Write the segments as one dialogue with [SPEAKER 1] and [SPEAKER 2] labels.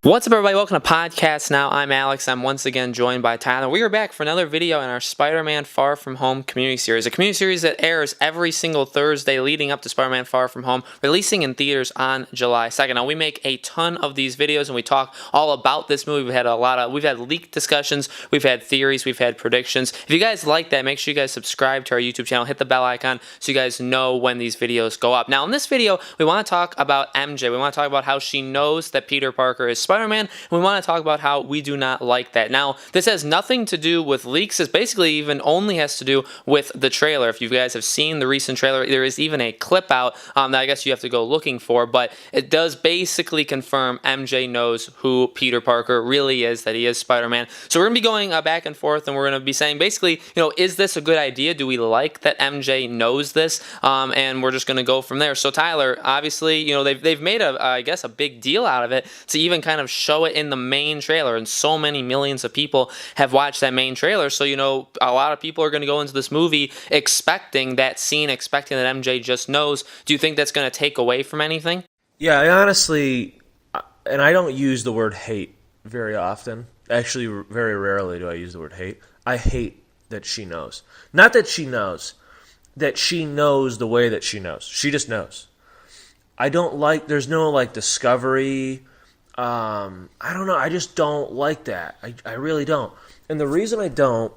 [SPEAKER 1] What's up, everybody? Welcome to Podcast Now. I'm Alex. I'm once again joined by Tyler. We are back for another video in our Spider-Man Far From Home community series, a community series that airs every single Thursday leading up to Spider-Man Far From Home, releasing in theaters on July 2nd. Now, we make a ton of these videos and we talk all about this movie. We've had leaked discussions, we've had theories, we've had predictions. If you guys like that, make sure you guys subscribe to our YouTube channel, hit the bell icon so you guys know when these videos go up. Now, in this video, we want to talk about MJ. We want to talk about how she knows that Peter Parker is Spider-Man, and we want to talk about how we do not like that. Now, this has nothing to do with leaks. This basically even only has to do with the trailer. If you guys have seen the recent trailer, there is even a clip out that I guess you have to go looking for, but it does basically confirm MJ knows who Peter Parker really is, that he is Spider-Man. So we're going to be going back and forth, and we're going to be saying basically, is this a good idea? Do we like that MJ knows this? And we're just going to go from there. So Tyler, obviously, they've made I guess a big deal out of it to even kind of show it in the main trailer, and so many millions of people have watched that main trailer. So a lot of people are going to go into this movie expecting that scene, expecting that MJ just knows. Do you think that's going to take away from anything?
[SPEAKER 2] Yeah, I honestly, and I don't use the word hate very often. Actually, very rarely do I use the word hate. I hate that she knows. Not that she knows the way that she knows. She just knows. I don't like, there's no discovery. I don't know. I just don't like that. I really don't. And the reason I don't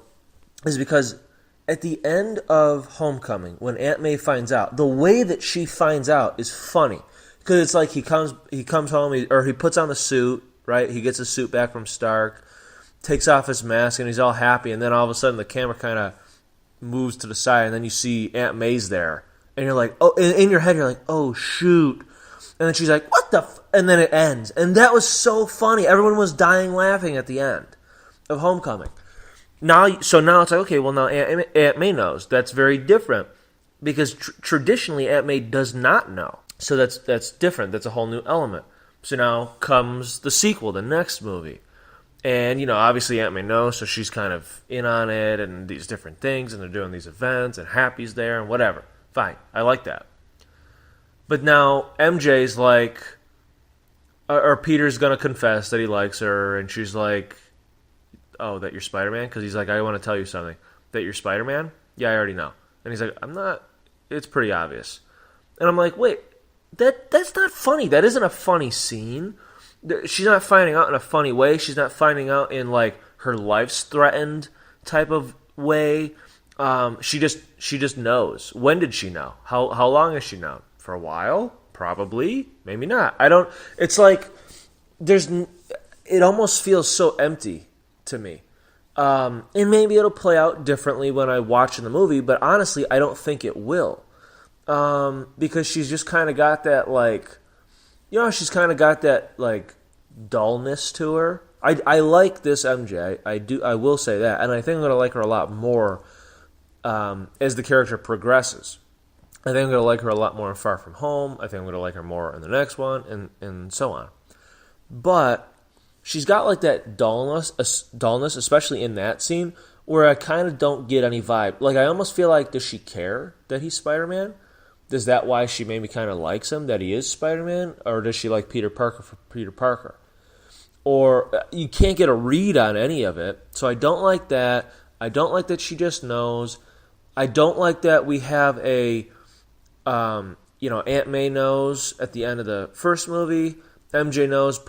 [SPEAKER 2] is because at the end of Homecoming, when Aunt May finds out, the way that she finds out is funny. Because it's like he comes home, he puts on the suit, right? He gets his suit back from Stark, takes off his mask, and he's all happy. And then all of a sudden the camera kind of moves to the side, and then you see Aunt May's there. And you're like, oh, in your head, you're like, oh, shoot. And then she's like, what the and then it ends. And that was so funny. Everyone was dying laughing at the end of Homecoming. Now it's like, okay, well, now Aunt May knows. That's very different. Because traditionally, Aunt May does not know. So that's different. That's a whole new element. So now comes the sequel, the next movie. And, obviously Aunt May knows, so she's kind of in on it and these different things, and they're doing these events, and Happy's there, and whatever. Fine. I like that. But now MJ's like, or Peter's going to confess that he likes her, and she's like, oh, that you're Spider-Man? Because he's like, I want to tell you something. That you're Spider-Man? Yeah, I already know. And he's like, I'm not, it's pretty obvious. And I'm like, wait, that's not funny. That isn't a funny scene. She's not finding out in a funny way. She's not finding out in her life's threatened type of way. She just knows. When did she know? How long has she known? For a while? Probably. Maybe not. It's like it almost feels so empty to me. And maybe it'll play out differently when I watch in the movie, but honestly, I don't think it will. Because she's just kind of got that she's kind of got that dullness to her. I like this MJ. I will say that, and I think I'm going to like her a lot more as the character progresses. I think I'm going to like her a lot more in Far From Home. I think I'm going to like her more in the next one, and so on. But she's got that dullness, especially in that scene, where I kind of don't get any vibe. I almost feel like, does she care that he's Spider-Man? Is that why she maybe kind of likes him, that he is Spider-Man? Or does she like Peter Parker for Peter Parker? Or you can't get a read on any of it. So I don't like that. I don't like that she just knows. I don't like that we have Aunt May knows at the end of the first movie. MJ knows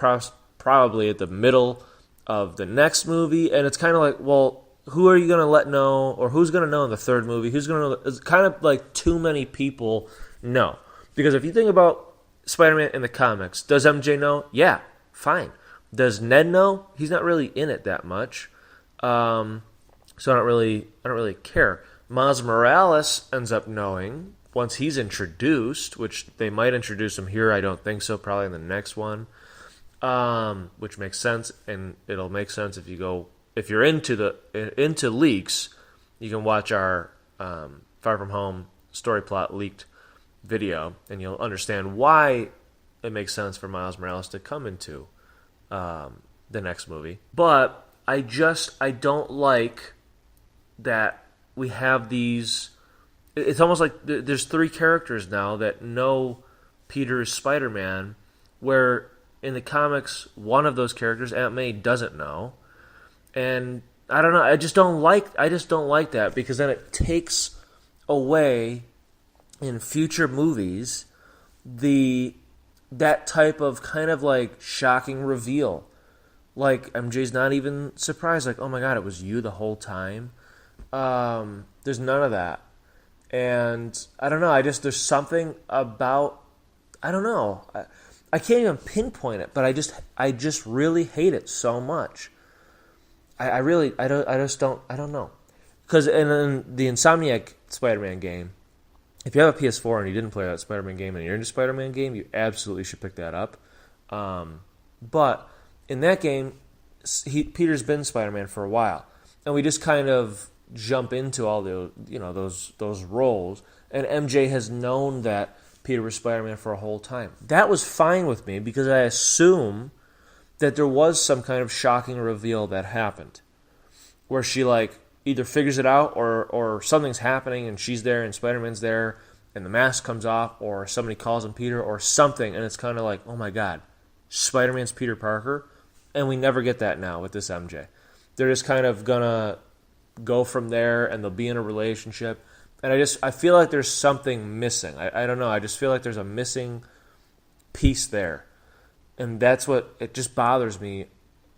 [SPEAKER 2] probably at the middle of the next movie. And it's kind of like, well, who are you going to let know, or who's going to know in the third movie? Who's going to know? It's kind of like too many people know. Because if you think about Spider-Man in the comics, does MJ know? Yeah, fine. Does Ned know? He's not really in it that much. So I don't really care. Miles Morales ends up knowing once he's introduced, which they might introduce him here. I don't think so. Probably in the next one, which makes sense, and it'll make sense if you're into leaks. You can watch our Far From Home story plot leaked video, and you'll understand why it makes sense for Miles Morales to come into the next movie. But I don't like that we have these. It's almost like there's three characters now that know Peter is Spider-Man, where in the comics, one of those characters, Aunt May, doesn't know, and I don't know. I just don't like that, because then it takes away in future movies that type of kind of like shocking reveal. Like MJ's not even surprised. Like, oh my God, it was you the whole time. There's none of that, and I don't know. There's something about, I don't know. I can't even pinpoint it, but I just really hate it so much. I don't know. Because in the Insomniac Spider-Man game, if you have a PS4 and you didn't play that Spider-Man game and you're into Spider-Man game, you absolutely should pick that up. But in that game, Peter's been Spider-Man for a while, and we just kind of jump into all the those roles, and MJ has known that Peter was Spider-Man for a whole time. That was fine with me, because I assume that there was some kind of shocking reveal that happened, where she like either figures it out, or something's happening and she's there and Spider-Man's there and the mask comes off, or somebody calls him Peter or something, and it's kind of like, oh my God, Spider-Man's Peter Parker. And we never get that now with this MJ. They're just kind of gonna go from there, and they'll be in a relationship. And I feel like there's something missing. I don't know. I just feel like there's a missing piece there. And that's what, it just bothers me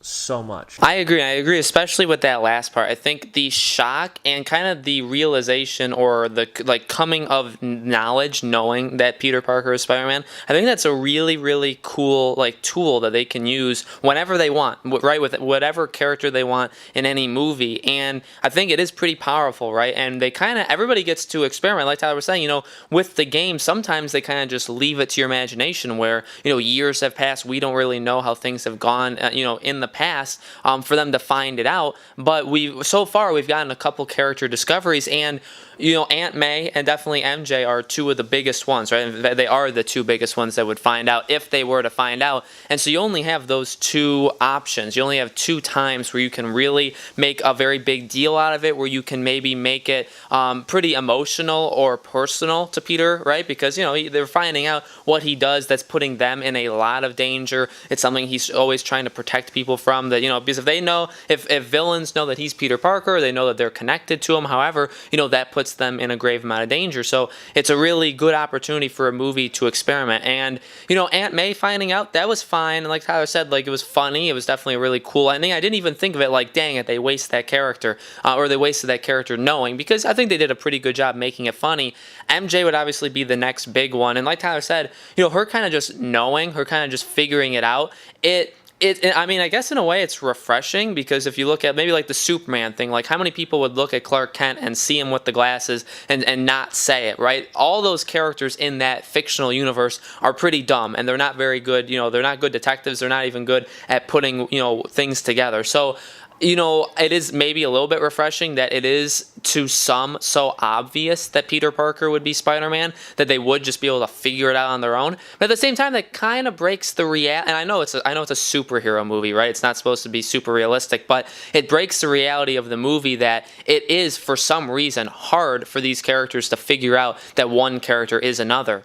[SPEAKER 2] so much.
[SPEAKER 1] I agree, especially with that last part. I think the shock and kind of the realization, or the like coming of knowledge, knowing that Peter Parker is Spider-Man, I think that's a really, really cool like tool that they can use whenever they want, right, with whatever character they want in any movie. And I think it is pretty powerful, right? And they kind of, everybody gets to experiment, like Tyler was saying, with the game. Sometimes they kind of just leave it to your imagination, where years have passed, we don't really know how things have gone in the past, for them to find it out. But so far we've gotten a couple character discoveries, and Aunt May and definitely MJ are two of the biggest ones, right? They are the two biggest ones that would find out if they were to find out. And so you only have those two options. You only have two times where you can really make a very big deal out of it, where you can maybe make it pretty emotional or personal to Peter, right? Because they're finding out what he does that's putting them in a lot of danger. It's something he's always trying to protect people from, that because if they know, if villains know that he's Peter Parker, they know that they're connected to him. However, that puts them in a grave amount of danger. So it's a really good opportunity for a movie to experiment. And Aunt May finding out, that was fine. And like Tyler said, like, it was funny. It was definitely a really cool ending. I didn't even think of it like, dang it, they wasted that character, or they wasted that character knowing, because I think they did a pretty good job making it funny. MJ would obviously be the next big one. And like Tyler said, her kind of just knowing, her kind of just figuring it out, I mean, I guess in a way it's refreshing, because if you look at maybe like the Superman thing, like how many people would look at Clark Kent and see him with the glasses and not say it, right? All those characters in that fictional universe are pretty dumb, and they're not very good, they're not good detectives, they're not even good at putting, things together. So it is maybe a little bit refreshing that it is to some so obvious that Peter Parker would be Spider-Man, that they would just be able to figure it out on their own. But at the same time, that kind of breaks the reality. And I know it's a superhero movie, right? It's not supposed to be super realistic, but it breaks the reality of the movie that it is, for some reason, hard for these characters to figure out that one character is another.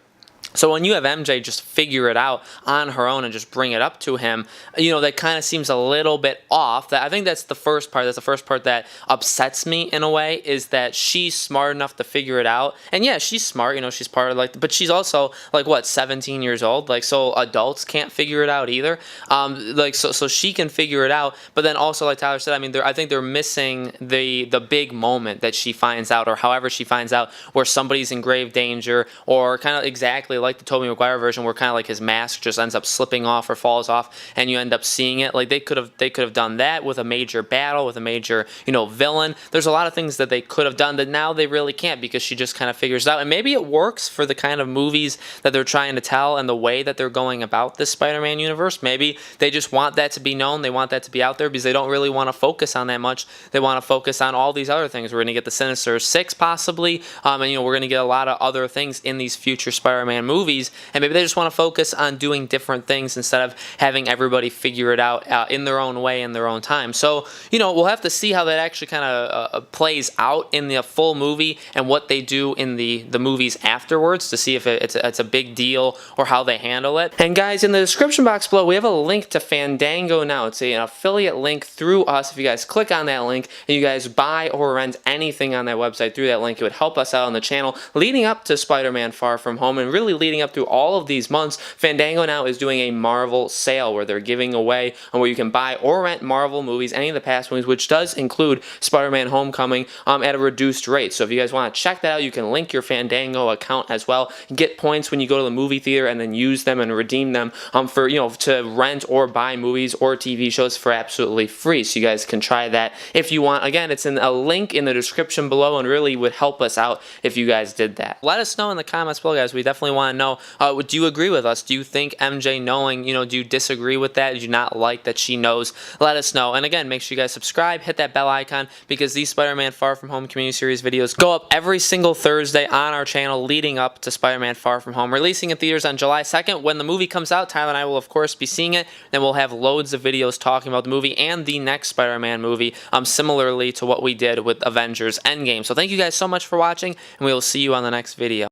[SPEAKER 1] So when you have MJ just figure it out on her own and just bring it up to him, that kind of seems a little bit off. I think that's the first part. That's the first part that upsets me in a way, is that she's smart enough to figure it out. And yeah, she's smart, she's part of but she's also 17 years old. So adults can't figure it out either. So she can figure it out. But then also, like Tyler said, I mean, I think they're missing the big moment that she finds out, or however she finds out, where somebody's in grave danger, or kind of exactly like the Tobey Maguire version, where kind of like his mask just ends up slipping off or falls off, and you end up seeing it. Like they could have done that with a major battle, with a major villain. There's a lot of things that they could have done that now they really can't, because she just kind of figures it out. And maybe it works for the kind of movies that they're trying to tell and the way that they're going about this Spider-Man universe. Maybe they just want that to be known, they want that to be out there, because they don't really want to focus on that much. They want to focus on all these other things. We're going to get the Sinister Six possibly, and we're going to get a lot of other things in these future Spider-Man movies. movies, and maybe they just want to focus on doing different things instead of having everybody figure it out in their own way, in their own time. So, we'll have to see how that actually kind of plays out in the full movie and what they do in the movies afterwards to see if it's a big deal or how they handle it. And guys, in the description box below, we have a link to Fandango Now. It's an affiliate link through us. If you guys click on that link and you guys buy or rent anything on that website through that link, it would help us out on the channel leading up to Spider-Man Far From Home, and really leading up through all of these months. Fandango Now is doing a Marvel sale where they're giving away and where you can buy or rent Marvel movies, any of the past movies, which does include Spider-Man Homecoming, at a reduced rate. So if you guys want to check that out, you can link your Fandango account as well, get points when you go to the movie theater, and then use them and redeem them for to rent or buy movies or TV shows for absolutely free. So you guys can try that if you want. Again, it's in a link in the description below, and really would help us out if you guys did that. Let us know in the comments below, guys. We definitely want to know, do you agree with us? Do you think MJ knowing, do you disagree with that? Do you not like that she knows? Let us know. And again, make sure you guys subscribe, hit that bell icon, because these Spider-Man Far From Home community series videos go up every single Thursday on our channel leading up to Spider-Man Far From Home, releasing in theaters on July 2nd. When the movie comes out, Tyler and I will of course be seeing it. Then we'll have loads of videos talking about the movie and the next Spider-Man movie, similarly to what we did with Avengers Endgame. So thank you guys so much for watching, and we will see you on the next video.